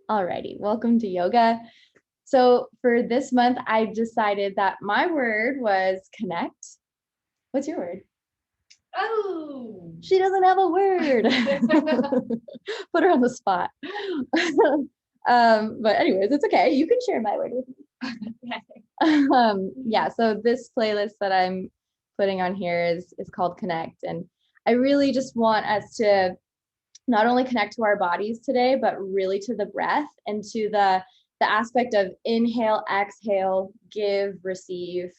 Alrighty, welcome to yoga. So for this month, I decided that my word was connect. What's your word? Oh, She doesn't have a word. Put her on the spot. But anyways, it's okay. You can share my word with me. Yeah, so this playlist that I'm putting on here is called Connect. And I really just want us to not only connect to our bodies today, but really to the breath and to the aspect of inhale, exhale, give, receive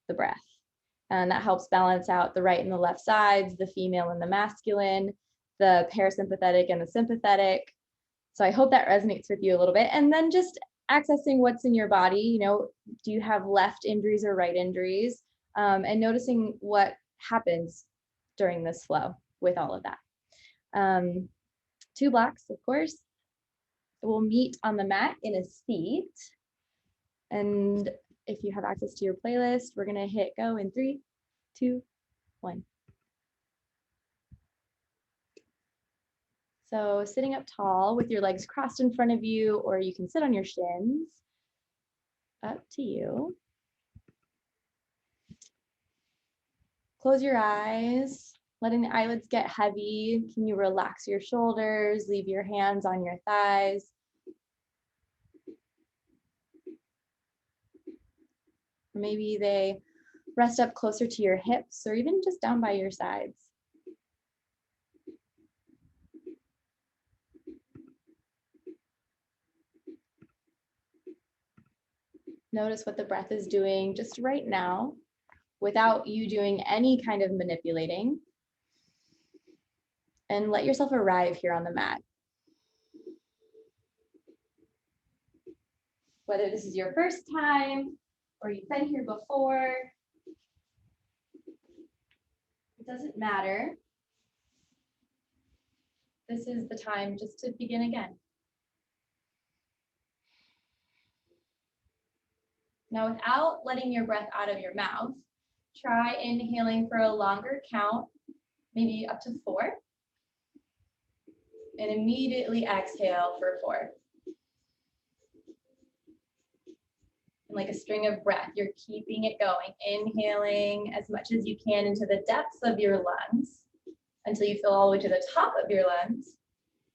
the breath. And that helps balance out the right and the left sides, the female and the masculine, the parasympathetic and the sympathetic. So I hope that resonates with you a little bit. And then just accessing what's in your body, do you have left injuries or right injuries? And noticing what happens during this flow with all of that. 2 blocks, of course. We'll meet on the mat in a seat. And if you have access to your playlist, we're going to hit go in 3, 2, 1. So sitting up tall with your legs crossed in front of you, or you can sit on your shins. Up to you. Close your eyes, letting the eyelids get heavy. Can you relax your shoulders, leave your hands on your thighs? Maybe they rest up closer to your hips or even just down by your sides. Notice what the breath is doing just right now without you doing any kind of manipulating. And let yourself arrive here on the mat. Whether this is your first time or you've been here before, it doesn't matter. This is the time just to begin again. Now, without letting your breath out of your mouth, try inhaling for a longer count, maybe up to 4. And immediately exhale for 4. And like a string of breath, you're keeping it going, inhaling as much as you can into the depths of your lungs until you feel all the way to the top of your lungs,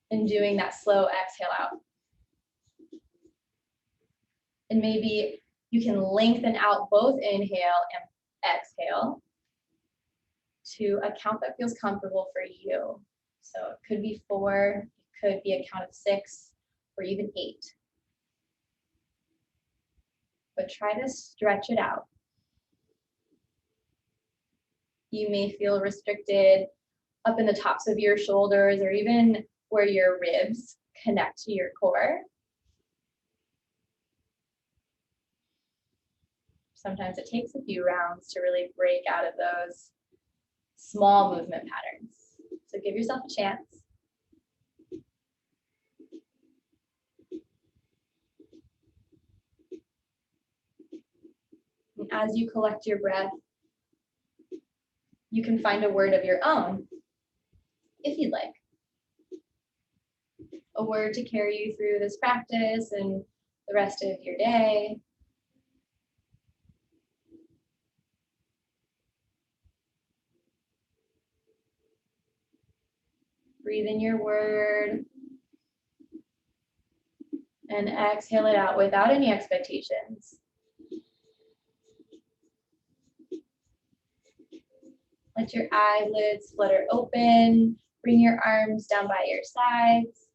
and doing that slow exhale out. And maybe you can lengthen out both inhale and exhale to a count that feels comfortable for you. So it could be 4, it could be a count of 6, or even 8. But try to stretch it out. You may feel restricted up in the tops of your shoulders or even where your ribs connect to your core. Sometimes it takes a few rounds to really break out of those small movement patterns. So give yourself a chance. And as you collect your breath, you can find a word of your own, if you'd like. A word to carry you through this practice and the rest of your day. Breathe in your word and exhale it out without any expectations. Let your eyelids flutter open. Bring your arms down by your sides.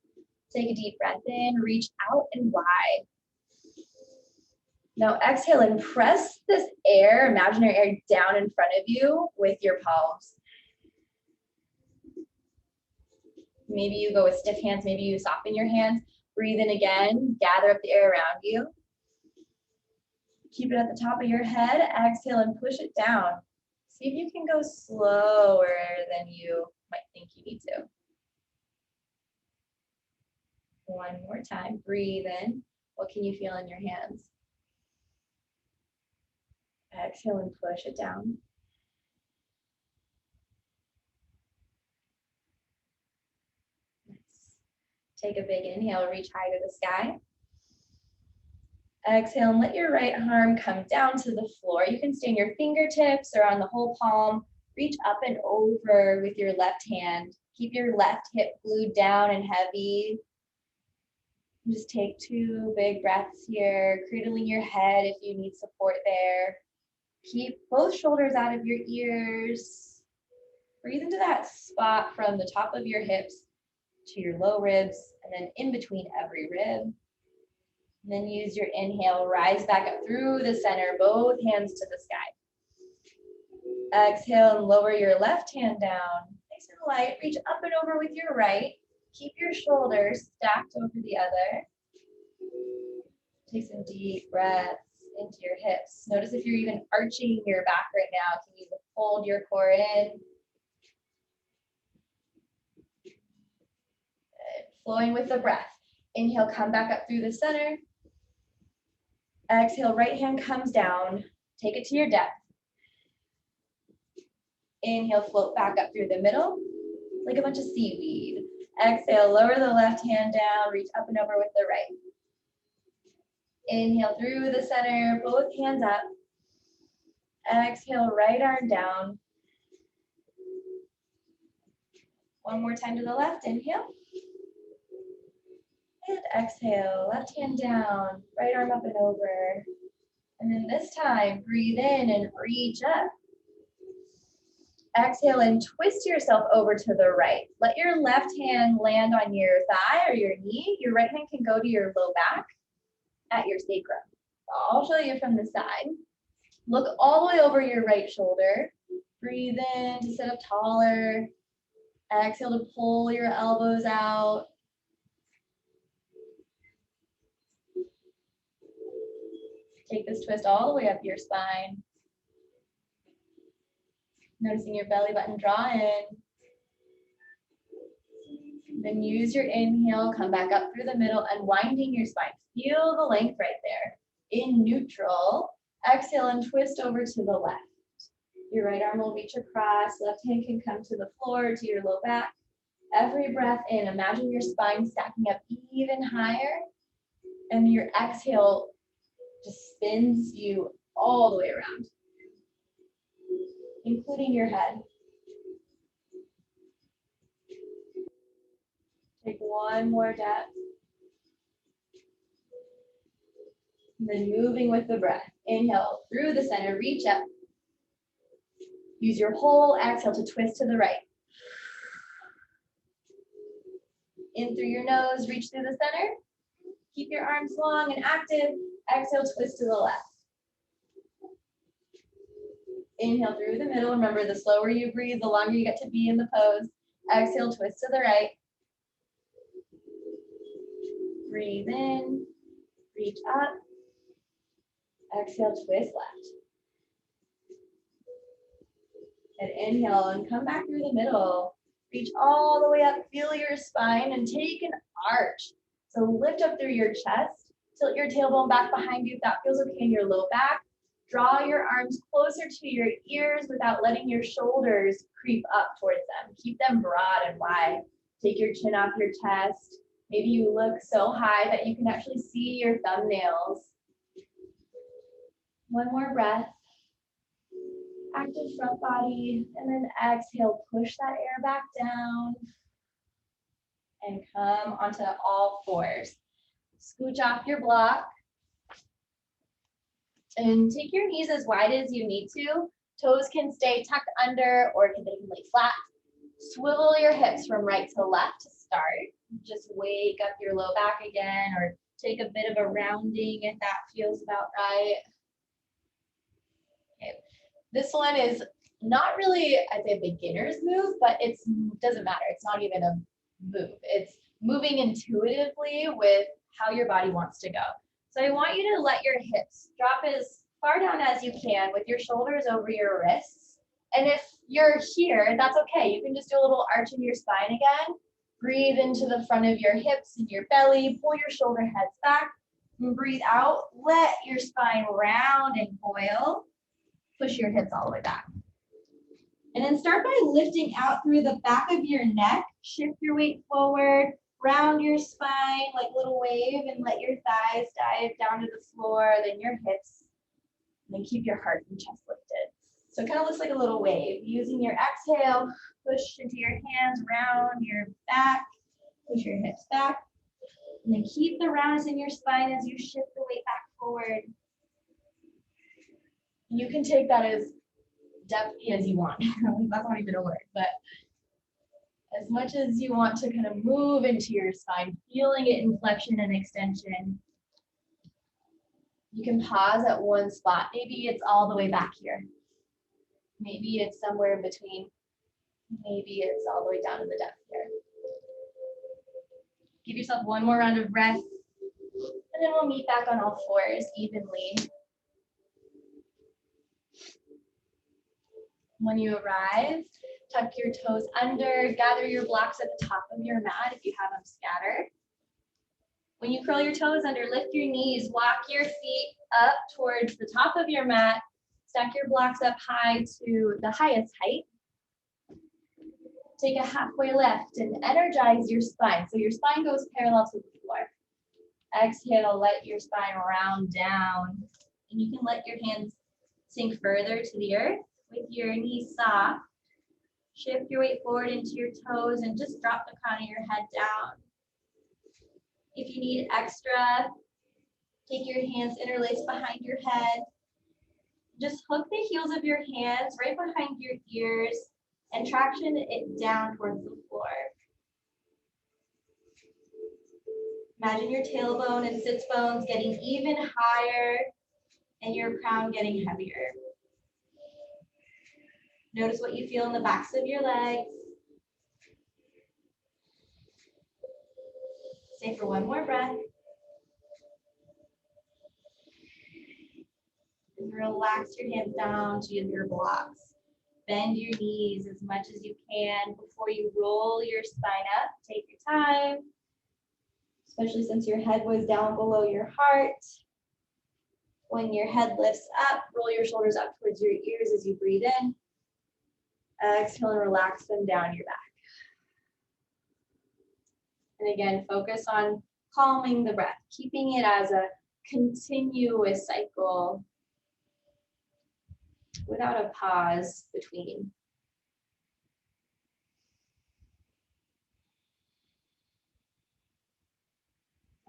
Take a deep breath in, reach out and wide. Now exhale and press this air, imaginary air, down in front of you with your palms. Maybe you go with stiff hands, maybe you soften your hands. Breathe in again, gather up the air around you. Keep it at the top of your head, exhale and push it down. See if you can go slower than you might think you need to. One more time, breathe in. What can you feel in your hands? Exhale and push it down. Nice. Take a big inhale, reach high to the sky. Exhale and let your right arm come down to the floor. You can stay on your fingertips or on the whole palm. Reach up and over with your left hand. Keep your left hip glued down and heavy. Just take 2 big breaths here, cradling your head if you need support there. Keep both shoulders out of your ears. Breathe into that spot from the top of your hips to your low ribs and then in between every rib. And then use your inhale, rise back up through the center, both hands to the sky. Exhale and lower your left hand down. Nice and light, reach up and over with your right. Keep your shoulders stacked over the other. Take some deep breaths into your hips. Notice if you're even arching your back right now. Can you hold your core in? Good. Flowing with the breath. Inhale, come back up through the center. Exhale, right hand comes down. Take it to your depth. Inhale, float back up through the middle, like a bunch of seaweed. Exhale, lower the left hand down, reach up and over with the right. Inhale through the center, both hands up. Exhale, right arm down. One more time to the left, inhale. And exhale, left hand down, right arm up and over. And then this time, breathe in and reach up. Exhale and twist yourself over to the right. Let your left hand land on your thigh or your knee. Your right hand can go to your low back at your sacrum. I'll show you from the side. Look all the way over your right shoulder. Breathe in to sit up taller. Exhale to pull your elbows out. Take this twist all the way up your spine. Noticing your belly button draw in. Then use your inhale, come back up through the middle, unwinding your spine. Feel the length right there. In neutral, exhale and twist over to the left. Your right arm will reach across, left hand can come to the floor, to your low back. Every breath in, imagine your spine stacking up even higher. And your exhale just spins you all the way around, including your head. Take one more depth. And then moving with the breath. Inhale through the center, reach up. Use your whole exhale to twist to the right. In through your nose, reach through the center. Keep your arms long and active. Exhale, twist to the left. Inhale through the middle. Remember, the slower you breathe, the longer you get to be in the pose. Exhale, twist to the right. Breathe in, reach up. Exhale, twist left. And inhale and come back through the middle. Reach all the way up, feel your spine and take an arch. So lift up through your chest, tilt your tailbone back behind you if that feels okay in your low back. Draw your arms closer to your ears without letting your shoulders creep up towards them. Keep them broad and wide. Take your chin off your chest. Maybe you look so high that you can actually see your thumbnails. One more breath. Active front body, and then exhale, push that air back down and come onto all fours. Scooch off your block and take your knees as wide as you need to. Toes can stay tucked under or they can lay flat. Swivel your hips from right to left to start. Just wake up your low back again or take a bit of a rounding if that feels about right. Okay. This one is not really, I'd say, a beginner's move, but it doesn't matter. It's not even a move. It's moving intuitively with how your body wants to go. So I want you to let your hips drop as far down as you can with your shoulders over your wrists. And if you're here, that's okay. You can just do a little arch in your spine again. Breathe into the front of your hips and your belly. Pull your shoulder heads back. And breathe out. Let your spine round and coil. Push your hips all the way back. And then start by lifting out through the back of your neck. Shift your weight forward. Round your spine like little wave and let your thighs dive down to the floor, then your hips, and then keep your heart and chest lifted. So it kind of looks like a little wave. Using your exhale, push into your hands, round your back, push your hips back, and then keep the roundness in your spine as you shift the weight back forward. You can take that as depthy as you want. That's not even a word, but as much as you want to kind of move into your spine, feeling it in flexion and extension. You can pause at one spot. Maybe it's all the way back here. Maybe it's somewhere in between. Maybe it's all the way down to the depth here. Give yourself one more round of breath, and then we'll meet back on all fours evenly. When you arrive, tuck your toes under, gather your blocks at the top of your mat if you have them scattered. When you curl your toes under, lift your knees, walk your feet up towards the top of your mat, stack your blocks up high to the highest height. Take a halfway lift and energize your spine. So your spine goes parallel to the floor. Exhale, let your spine round down. And you can let your hands sink further to the earth with your knees soft. Shift your weight forward into your toes and just drop the crown of your head down. If you need extra, take your hands interlaced behind your head. Just hook the heels of your hands right behind your ears and traction it down towards the floor. Imagine your tailbone and sits bones getting even higher and your crown getting heavier. Notice what you feel in the backs of your legs. Stay for one more breath. And relax your hands down to your blocks. Bend your knees as much as you can before you roll your spine up. Take your time, especially since your head was down below your heart. When your head lifts up, roll your shoulders up towards your ears as you breathe in. Exhale and relax them down your back. And again, focus on calming the breath, keeping it as a continuous cycle without a pause between.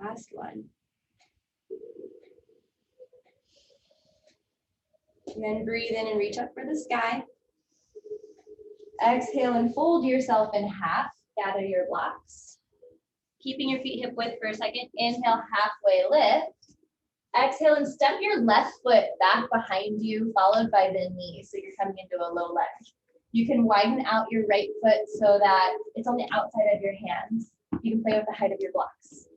Last one. And then breathe in and reach up for the sky. Exhale and fold yourself in half. Gather your blocks. Keeping your feet hip width for a second. Inhale, halfway lift. Exhale and step your left foot back behind you, followed by the knee. So you're coming into a low lunge. You can widen out your right foot so that it's on the outside of your hands. You can play with the height of your blocks.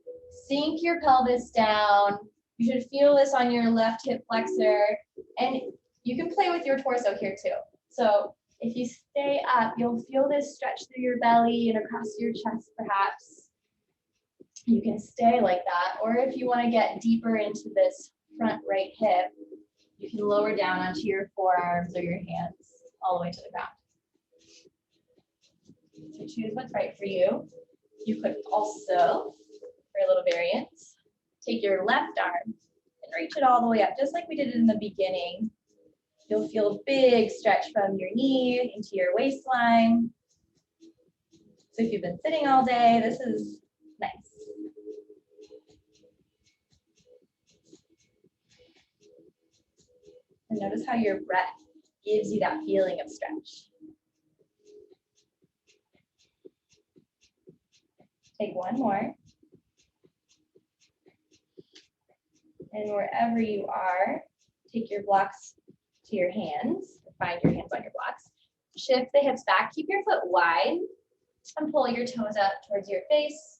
Sink your pelvis down. You should feel this on your left hip flexor. And you can play with your torso here too. So if you stay up, you'll feel this stretch through your belly and across your chest perhaps. You can stay like that. Or if you want to get deeper into this front right hip, you can lower down onto your forearms or your hands all the way to the ground. So choose what's right for you. You could also, for a little variant, take your left arm and reach it all the way up, just like we did in the beginning. You'll feel a big stretch from your knee into your waistline. So if you've been sitting all day, this is nice. And notice how your breath gives you that feeling of stretch. Take one more. And wherever you are, take your blocks to your hands. Find your hands on your blocks. Shift the hips back. Keep your foot wide and pull your toes up towards your face.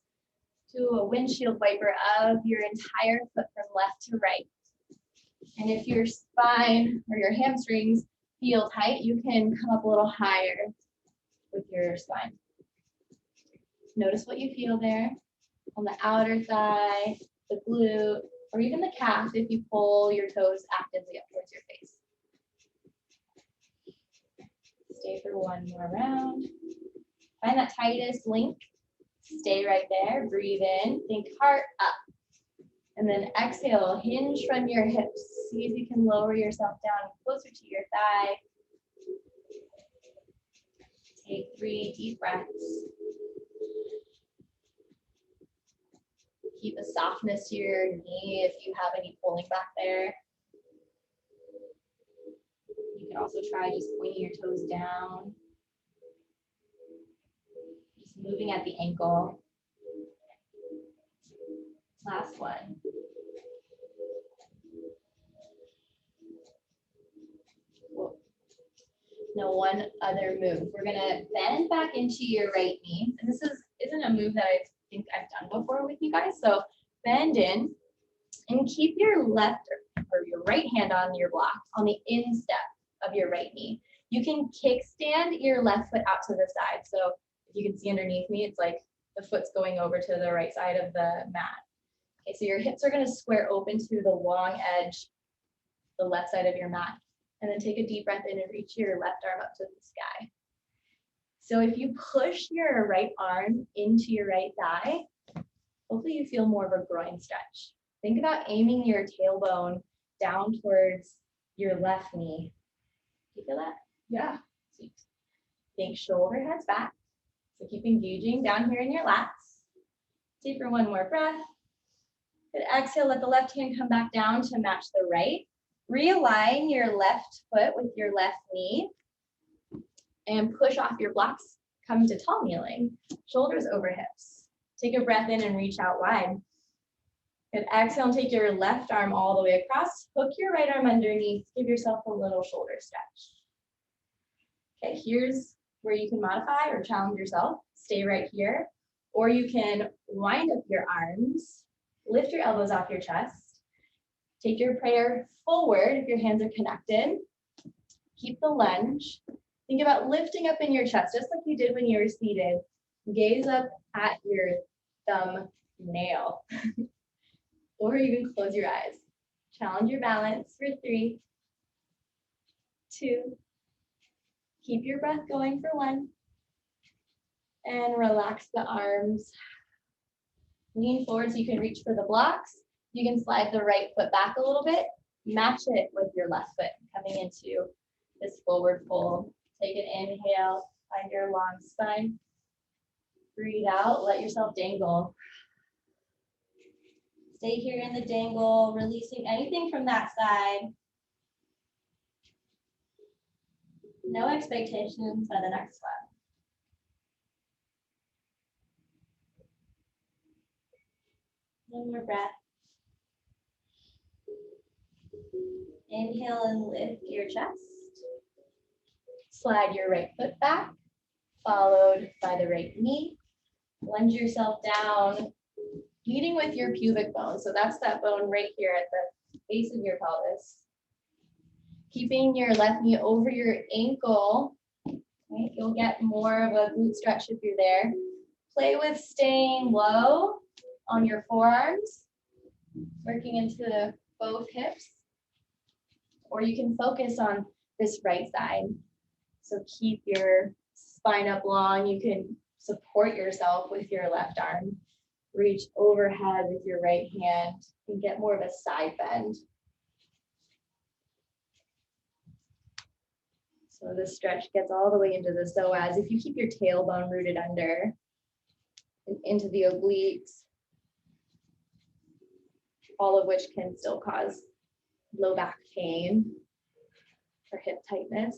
Do a windshield wiper of your entire foot from left to right. And if your spine or your hamstrings feel tight, you can come up a little higher with your spine. Notice what you feel there on the outer thigh, the glute, or even the calf if you pull your toes actively up towards your face. Stay for one more round. Find that tightest link. Stay right there, breathe in, think heart up. And then exhale, hinge from your hips. See if you can lower yourself down closer to your thigh. Take 3 deep breaths. Keep a softness to your knee if you have any pulling back there. You can also try just pointing your toes down. Just moving at the ankle. Last one. Whoa. Now one other move. We're gonna bend back into your right knee. And this isn't a move that I think I've done before with you guys. So bend in and keep your left or your right hand on your block on the instep of your right knee. You can kickstand your left foot out to the side. So if you can see underneath me, it's like the foot's going over to the right side of the mat. Okay, so your hips are gonna square open to the long edge, the left side of your mat. And then take a deep breath in and reach your left arm up to the sky. So if you push your right arm into your right thigh, hopefully you feel more of a groin stretch. Think about aiming your tailbone down towards your left knee. Do you feel that? Yeah. Sweet. Think shoulder heads back. So keep engaging down here in your lats. Take for one more breath. Good. Exhale, let the left hand come back down to match the right. Realign your left foot with your left knee and push off your blocks. Come to tall kneeling, shoulders over hips. Take a breath in and reach out wide. Good. Exhale and take your left arm all the way across. Hook your right arm underneath. Give yourself a little shoulder stretch. Okay, here's where you can modify or challenge yourself. Stay right here. Or you can wind up your arms, lift your elbows off your chest. Take your prayer forward if your hands are connected. Keep the lunge. Think about lifting up in your chest, just like you did when you were seated. Gaze up at your thumbnail. Or you can close your eyes. Challenge your balance for 3, 2. Keep your breath going for 1. And relax the arms. Lean forward so you can reach for the blocks. You can slide the right foot back a little bit. Match it with your left foot coming into this forward fold. Take an inhale, find your long spine. Breathe out, let yourself dangle. Stay here in the dangle, releasing anything from that side. No expectations by the next one. One more breath. Inhale and lift your chest. Slide your right foot back, followed by the right knee. Lunge yourself down, leading with your pubic bone. So that's that bone right here at the base of your pelvis. Keeping your left knee over your ankle. Right? You'll get more of a glute stretch if you're there. Play with staying low on your forearms, working into both hips. Or you can focus on this right side. So keep your spine up long. You can support yourself with your left arm. Reach overhead with your right hand and get more of a side bend. So this stretch gets all the way into the psoas. If you keep your tailbone rooted under and into the obliques, all of which can still cause low back pain or hip tightness.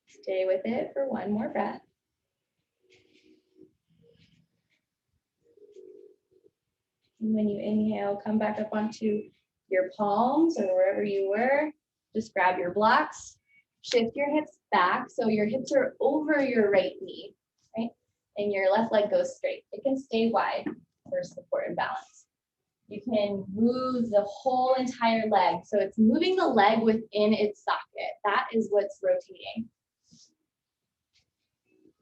Stay with it for one more breath. And when you inhale, come back up onto your palms or wherever you were. Just grab your blocks. Shift your hips back so your hips are over your right knee, right? And your left leg goes straight. It can stay wide for support and balance. You can move the whole entire leg. So it's moving the leg within its socket. That is what's rotating.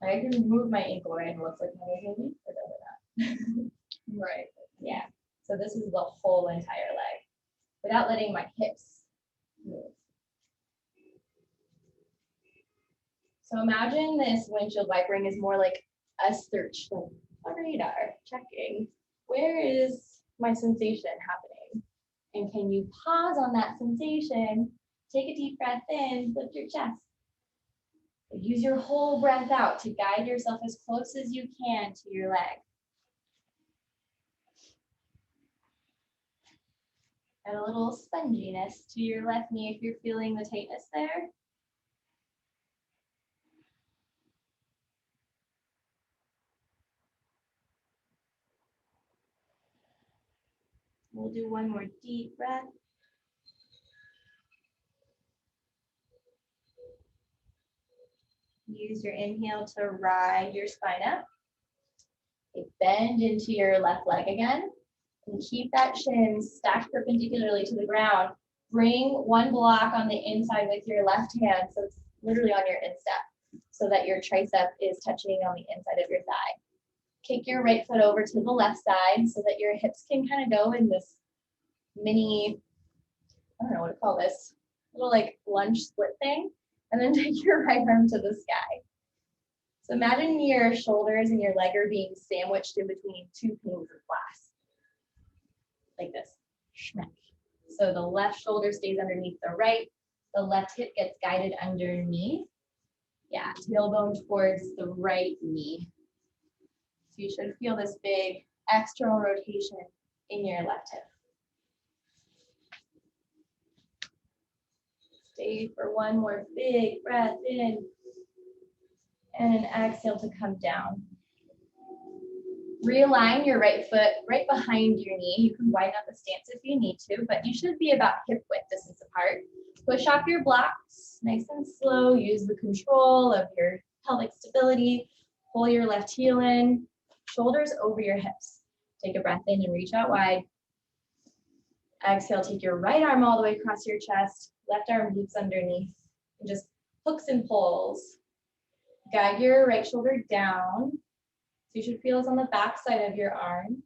I can move my ankle right and it looks like my leg moving, but over that. Right. Yeah. So this is the whole entire leg without letting my hips move. So imagine this windshield wipering is more like a search, like a radar, checking, where is my sensation happening? And can you pause on that sensation, take a deep breath in, lift your chest. Use your whole breath out to guide yourself as close as you can to your leg. Add a little sponginess to your left knee if you're feeling the tightness there. We'll do one more deep breath. Use your inhale to ride your spine up. Bend into your left leg again. And keep that shin stacked perpendicularly to the ground. Bring one block on the inside with your left hand, so it's literally on your instep, so that your tricep is touching on the inside of your thigh. Kick your right foot over to the left side so that your hips can kind of go in this mini, I don't know what to call this, little like lunge split thing. And then take your right arm to the sky. So imagine your shoulders and your leg are being sandwiched in between two panes of glass. Like this. So the left shoulder stays underneath the right. The left hip gets guided underneath. Yeah, tailbone towards the right knee. So you should feel this big external rotation in your left hip. Stay for one more big breath in. And an exhale to come down. Realign your right foot right behind your knee. You can widen up the stance if you need to, but you should be about hip width distance apart. Push off your blocks, nice and slow. Use the control of your pelvic stability. Pull your left heel in, shoulders over your hips. Take a breath in and reach out wide. Exhale, take your right arm all the way across your chest, left arm loops underneath, and just hooks and pulls. Guide your right shoulder down. So you should feel this on the back side of your arm.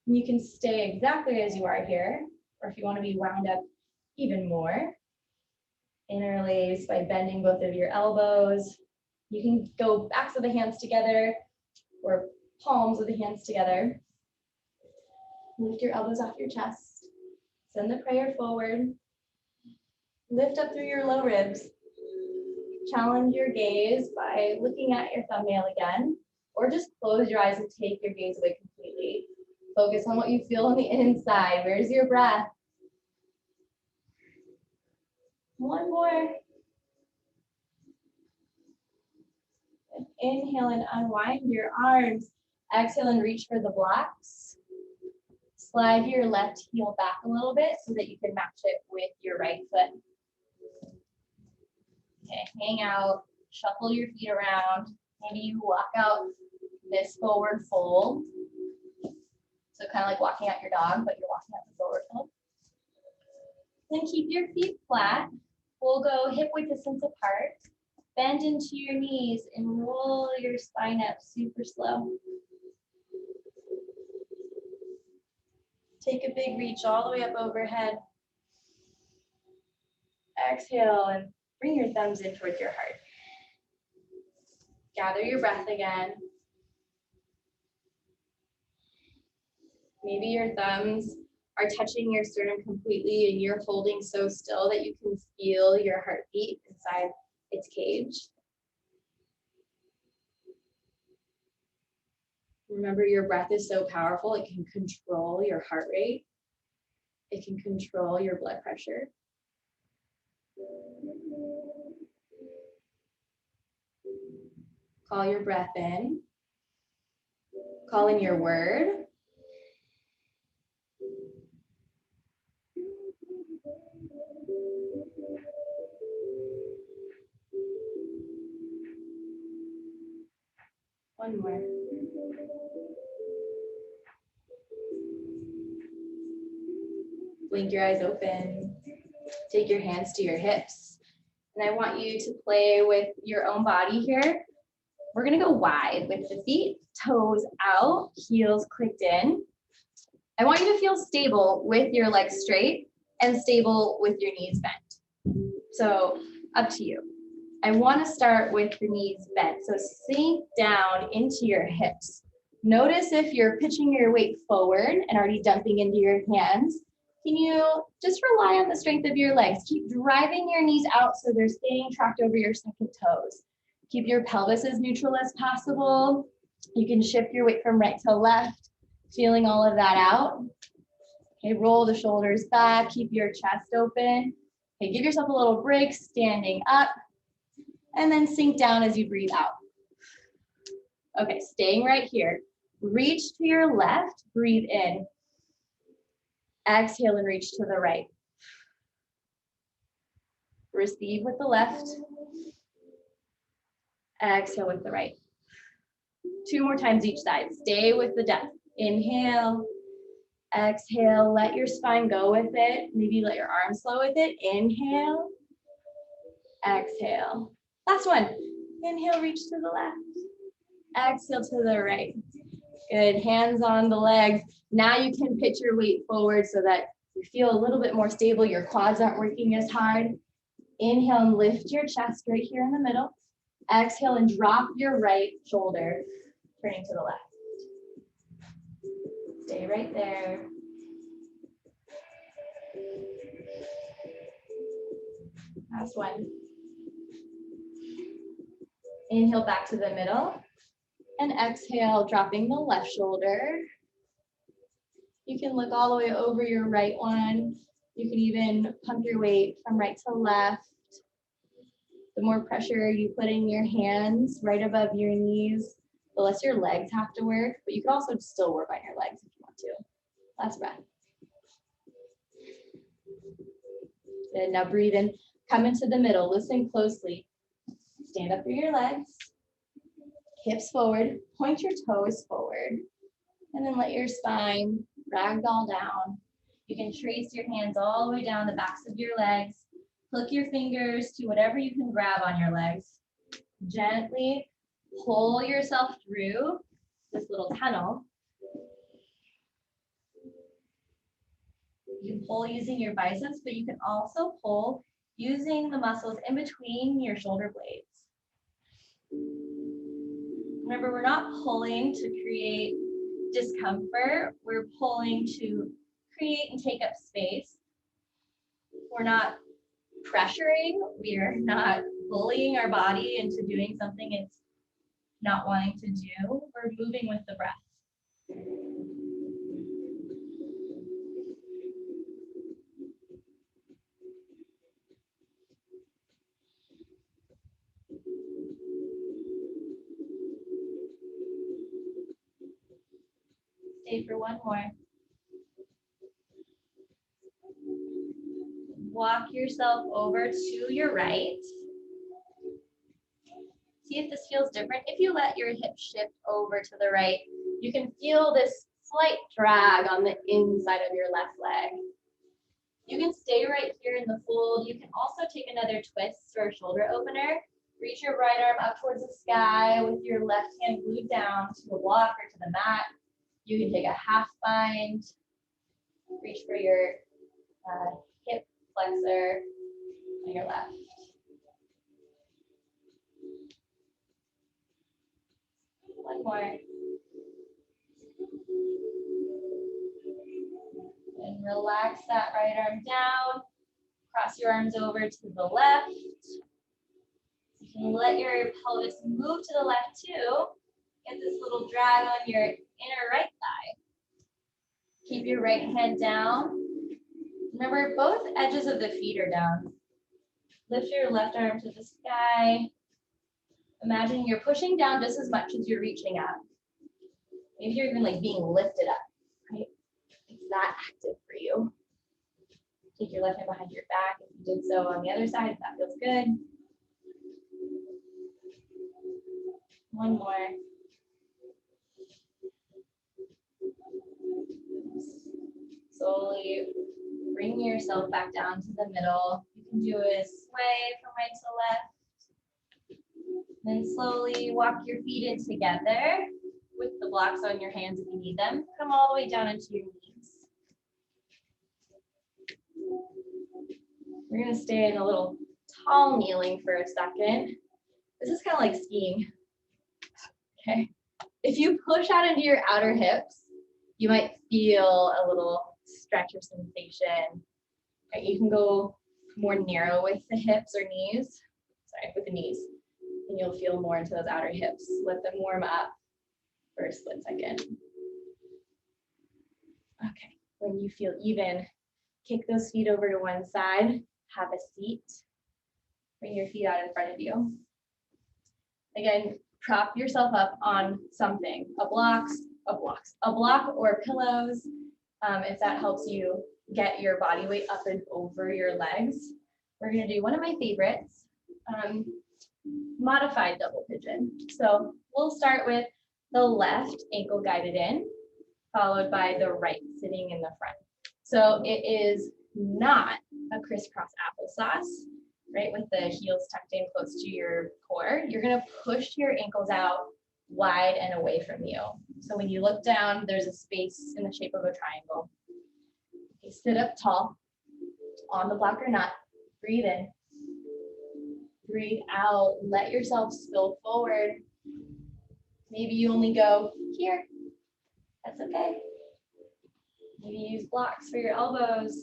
And you can stay exactly as you are here, or if you want to be wound up even more, interlace by bending both of your elbows. You can go backs of the hands together or palms of the hands together. Lift your elbows off your chest. Send the prayer forward. Lift up through your low ribs. Challenge your gaze by looking at your thumbnail again, or just close your eyes and take your gaze away completely. Focus on what you feel on the inside. Where's your breath? One more. And inhale and unwind your arms. Exhale and reach for the blocks. Slide your left heel back a little bit so that you can match it with your right foot. Okay, hang out, shuffle your feet around. Maybe you walk out this forward fold. So kind of like walking out your dog, but you're walking out the forward fold. Then keep your feet flat. We'll go hip width distance apart. Bend into your knees and roll your spine up super slow. Take a big reach all the way up overhead. Exhale and bring your thumbs in towards your heart. Gather your breath again. Maybe your thumbs are touching your sternum completely and you're holding so still that you can feel your heartbeat inside its cage. Remember, your breath is so powerful, it can control your heart rate. It can control your blood pressure. Call your breath in. Call in your word. One more. Blink your eyes open. Take your hands to your hips. And I want you to play with your own body here. We're gonna go wide with the feet, toes out, heels clicked in. I want you to feel stable with your legs straight and stable with your knees bent. So up to you. I want to start with the knees bent. So sink down into your hips. Notice if you're pitching your weight forward and already dumping into your hands. Can you just rely on the strength of your legs? Keep driving your knees out so they're staying tracked over your second toes. Keep your pelvis as neutral as possible. You can shift your weight from right to left, feeling all of that out. Okay, roll the shoulders back, keep your chest open. Okay, give yourself a little break, standing up, and then sink down as you breathe out. Okay, staying right here. Reach to your left, breathe in. Exhale and reach to the right. Receive with the left. Exhale with the right. 2 more times each side. Stay with the depth. Inhale. Exhale. Let your spine go with it. Maybe let your arms flow with it. Inhale. Exhale. Last one. Inhale, reach to the left. Exhale to the right. Good. Hands on the legs. Now you can pitch your weight forward so that you feel a little bit more stable. Your quads aren't working as hard. Inhale and lift your chest right here in the middle. Exhale and drop your right shoulder, turning to the left. Stay right there. Last one. Inhale back to the middle. And exhale, dropping the left shoulder. You can look all the way over your right one. You can even pump your weight from right to left. The more pressure you put in your hands right above your knees, the less your legs have to work, but you can also still work on your legs if you want to. Last breath. Good, now breathe in, come into the middle, listen closely. Stand up through your legs, hips forward, point your toes forward, and then let your spine ragdoll down. You can trace your hands all the way down the backs of your legs. Hook your fingers to whatever you can grab on your legs. Gently pull yourself through this little tunnel. You can pull using your biceps, but you can also pull using the muscles in between your shoulder blades. Remember, we're not pulling to create discomfort. We're pulling to create and take up space. We're not pressuring. We're not bullying our body into doing something it's not wanting to do. We're moving with the breath. Stay for one more. Walk yourself over to your right. See if this feels different. If you let your hip shift over to the right, you can feel this slight drag on the inside of your left leg. You can stay right here in the fold. You can also take another twist or shoulder opener. Reach your right arm up towards the sky with your left hand glued down to the block or to the mat. You can take a half bind. Reach for your hip flexor on your left. One more. And relax that right arm down. Cross your arms over to the left. You can let your pelvis move to the left too. Get this little drag on your inner right thigh. Keep your right head down. Remember, both edges of the feet are down. Lift your left arm to the sky. Imagine you're pushing down just as much as you're reaching up. Maybe you're even like being lifted up, right? It's that active for you. Take your left hand behind your back if you did so on the other side, if that feels good. One more. Slowly bring yourself back down to the middle. You can do a sway from right to left. Then slowly walk your feet in together with the blocks on your hands if you need them. Come all the way down into your knees. We're going to stay in a little tall kneeling for a second. This is kind of like skiing. Okay. If you push out into your outer hips, you might feel a little stretch or sensation. Right? You can go more narrow with the hips or knees. Sorry, with the knees. And you'll feel more into those outer hips. Let them warm up for a split second. Okay, when you feel even, kick those feet over to one side, have a seat, bring your feet out in front of you. Again, prop yourself up on something, a block or pillows, if that helps you get your body weight up and over your legs. We're gonna do one of my favorites, modified double pigeon. So we'll start with the left ankle guided in, followed by the right sitting in the front. So it is not a crisscross applesauce, right? With the heels tucked in close to your core. You're gonna push your ankles out wide and away from you. So when you look down, there's a space in the shape of a triangle. Okay, sit up tall on the block or not. Breathe in. Breathe out. Let yourself spill forward. Maybe you only go here. That's okay. Maybe use blocks for your elbows.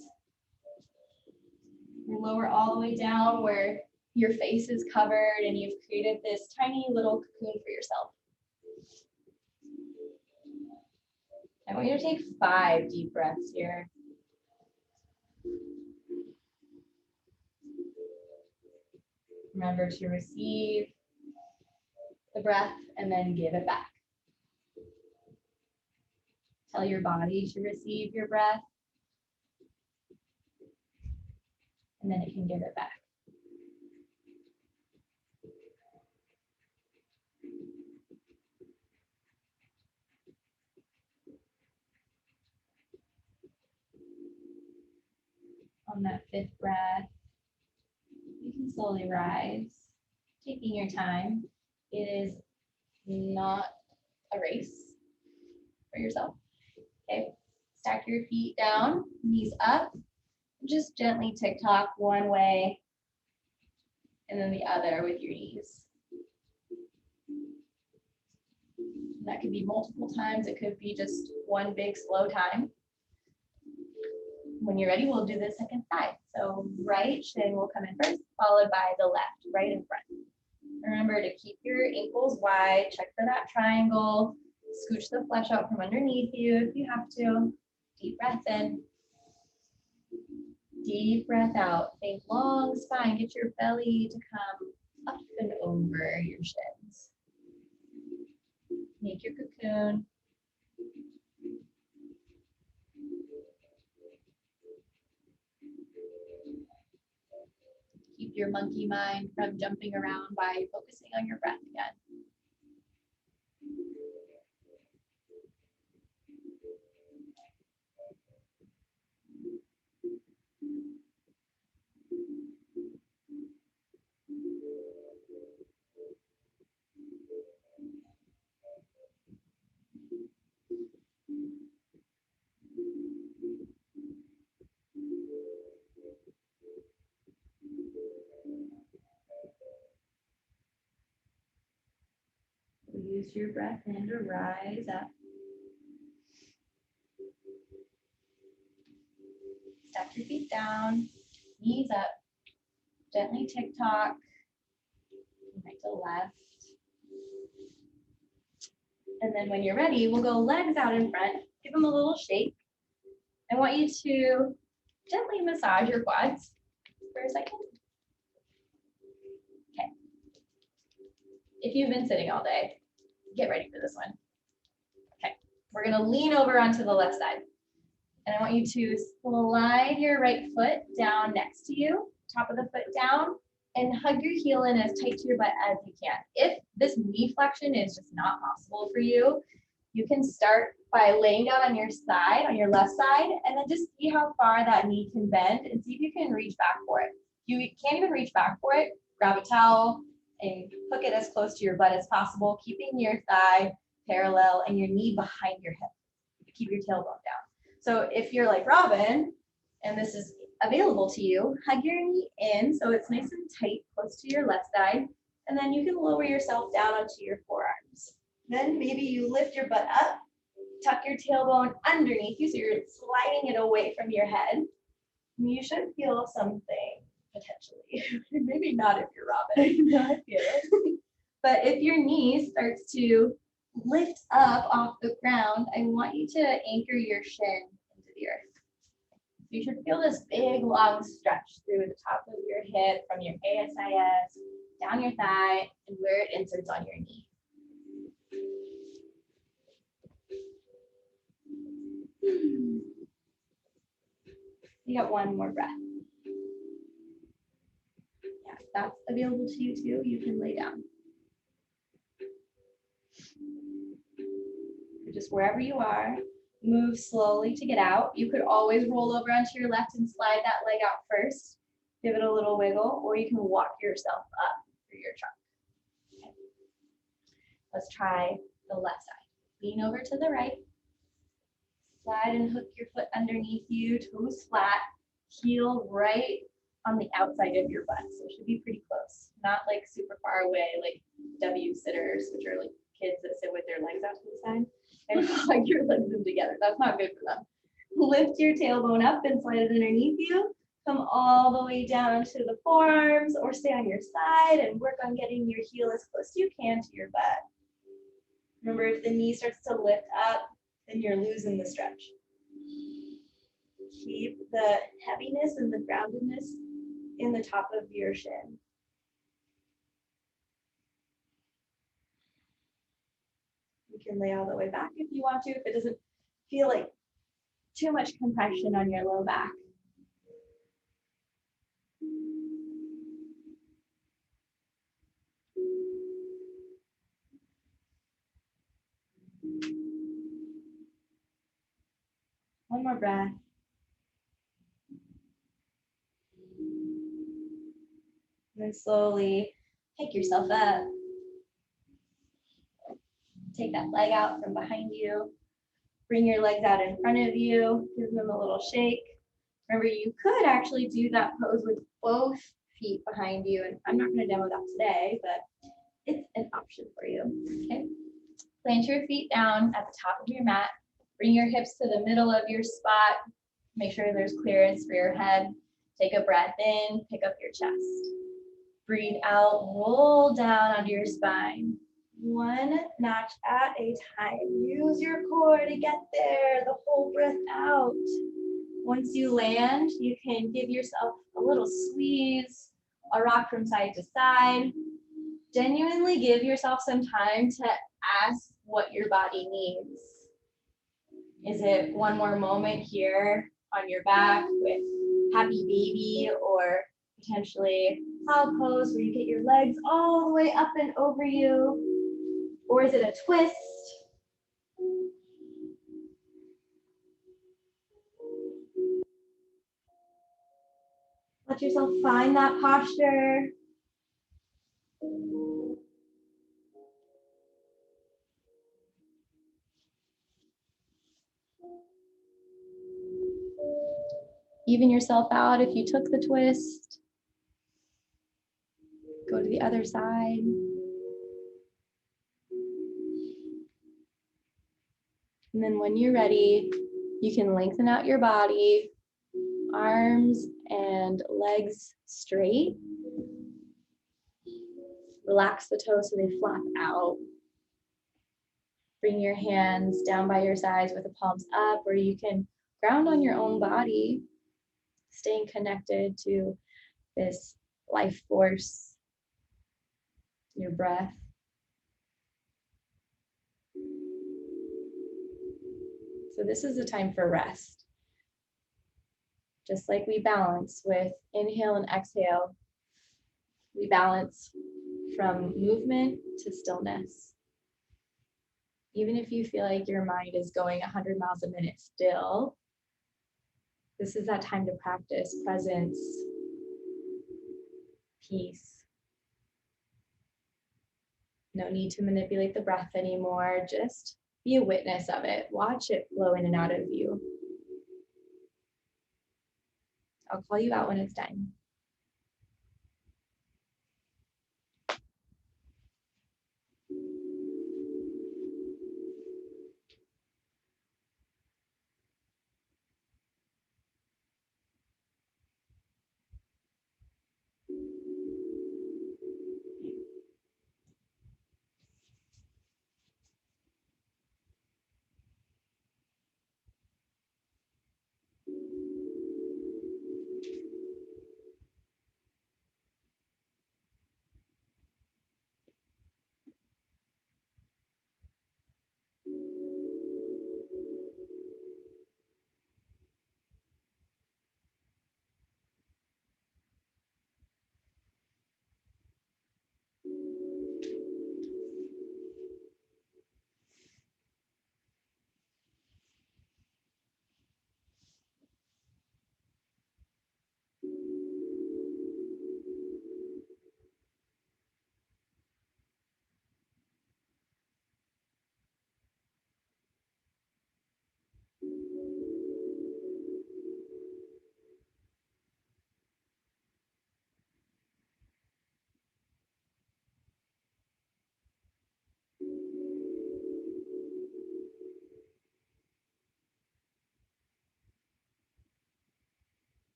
You lower all the way down where your face is covered and you've created this tiny little cocoon for yourself. I want you to take 5 deep breaths here. Remember to receive the breath and then give it back. Tell your body to receive your breath, and then it can give it back. On that 5th breath, you can slowly rise, taking your time. It is not a race for yourself. Okay, stack your feet down, knees up, just gently tick-tock one way and then the other with your knees. That could be multiple times. It could be just one big slow time. When you're ready, we'll do the second side. So right shin will come in first, followed by the left, right in front. Remember to keep your ankles wide, check for that triangle, scooch the flesh out from underneath you if you have to. Deep breath in. Deep breath out. Think long spine. Get your belly to come up and over your shins. Make your cocoon. Keep your monkey mind from jumping around by focusing on your breath again. Use your breath in to rise up. Stack your feet down, knees up, gently tick-tock, right to left. And then when you're ready, we'll go legs out in front, give them a little shake. I want you to gently massage your quads for a second. Okay. If you've been sitting all day, get ready for this one. Okay, we're gonna lean over onto the left side. And I want you to slide your right foot down next to you, top of the foot down, and hug your heel in as tight to your butt as you can. If this knee flexion is just not possible for you, you can start by laying down on your side, on your left side, and then just see how far that knee can bend and see if you can reach back for it. If you can't even reach back for it, grab a towel and hook it as close to your butt as possible, keeping your thigh parallel and your knee behind your hip. Keep your tailbone down. So if you're like Robin, and this is available to you, hug your knee in so it's nice and tight, close to your left side, and then you can lower yourself down onto your forearms. Then maybe you lift your butt up, tuck your tailbone underneath you so you're sliding it away from your head. You should feel something potentially. Maybe not if you're Robin. No, I feel it. But if your knee starts to lift up off the ground, I want you to anchor your shin into the earth. You should feel this big, long stretch through the top of your hip from your ASIS, down your thigh, and where it inserts on your knee. You got one more breath. Yeah, if that's available to you too, you can lay down. Just wherever you are, move slowly to get out. You could always roll over onto your left and slide that leg out first. Give it a little wiggle, or you can walk yourself up through your trunk. Okay. Let's try the left side. Lean over to the right. Slide and hook your foot underneath you, toes flat, heel right on the outside of your butt. So it should be pretty close, not like super far away, like W sitters, which are like kids that sit with their legs out to the side and hug your legs in together. That's not good for them. Lift your tailbone up and slide it underneath you. Come all the way down to the forearms or stay on your side and work on getting your heel as close as you can to your butt. Remember, if the knee starts to lift up, then you're losing the stretch. Keep the heaviness and the groundedness in the top of your shin. You can lay all the way back if you want to, if it doesn't feel like too much compression on your low back. One more breath. And then slowly pick yourself up. Take that leg out from behind you. Bring your legs out in front of you. Give them a little shake. Remember, you could actually do that pose with both feet behind you. And I'm not going to demo that today, but it's an option for you. Okay. Plant your feet down at the top of your mat. Bring your hips to the middle of your spot. Make sure there's clearance for your head. Take a breath in, pick up your chest. Breathe out, roll down onto your spine. One notch at a time. Use your core to get there, the whole breath out. Once you land, you can give yourself a little squeeze, a rock from side to side. Genuinely give yourself some time to ask what your body needs. Is it one more moment here on your back with happy baby, or potentially cow pose where you get your legs all the way up and over you? Or is it a twist? Let yourself find that posture. Even yourself out if you took the twist. Go to the other side. And then when you're ready, you can lengthen out your body, arms and legs straight. Relax the toes so they flap out. Bring your hands down by your sides with the palms up, or you can ground on your own body, staying connected to this life force, your breath. So this is a time for rest. Just like we balance with inhale and exhale, we balance from movement to stillness. Even if you feel like your mind is going 100 miles a minute still, this is that time to practice presence, peace. No need to manipulate the breath anymore. Just be a witness of it. Watch it flow in and out of you. I'll call you out when it's time.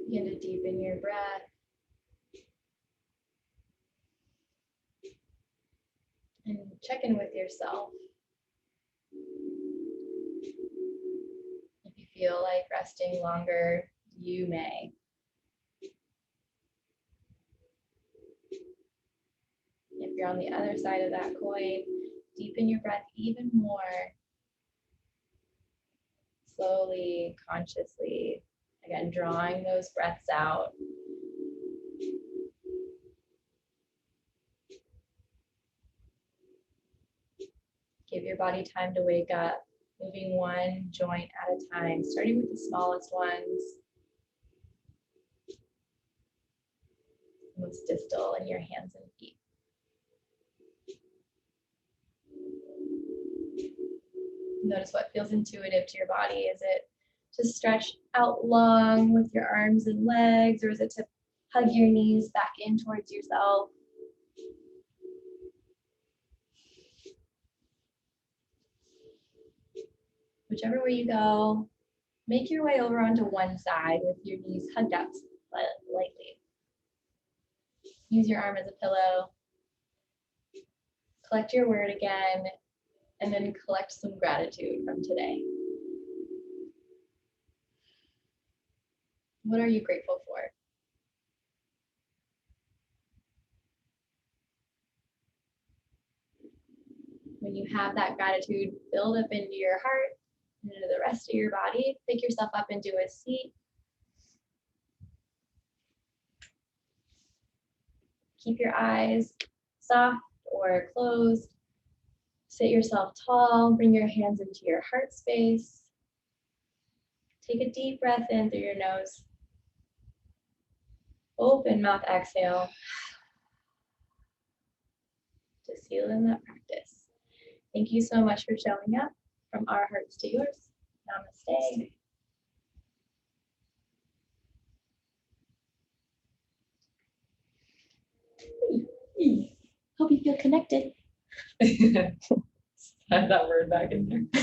Begin to deepen your breath. And check in with yourself. If you feel like resting longer, you may. If you're on the other side of that coin, deepen your breath even more. Slowly, consciously, again, drawing those breaths out. Give your body time to wake up, moving one joint at a time, starting with the smallest ones, most distal in your hands and feet. Notice what feels intuitive to your body. Is it to stretch out long with your arms and legs, or is it to hug your knees back in towards yourself? Whichever way you go, make your way over onto one side with your knees hugged up lightly. Use your arm as a pillow. Collect your word again, and then collect some gratitude from today. What are you grateful for? When you have that gratitude build up into your heart and into the rest of your body, pick yourself up into a seat. Keep your eyes soft or closed. Sit yourself tall, bring your hands into your heart space. Take a deep breath in through your nose. Open mouth, exhale. To seal in that practice. Thank you so much for showing up. From our hearts to yours. Namaste. Hope you feel connected. Add that word back in there.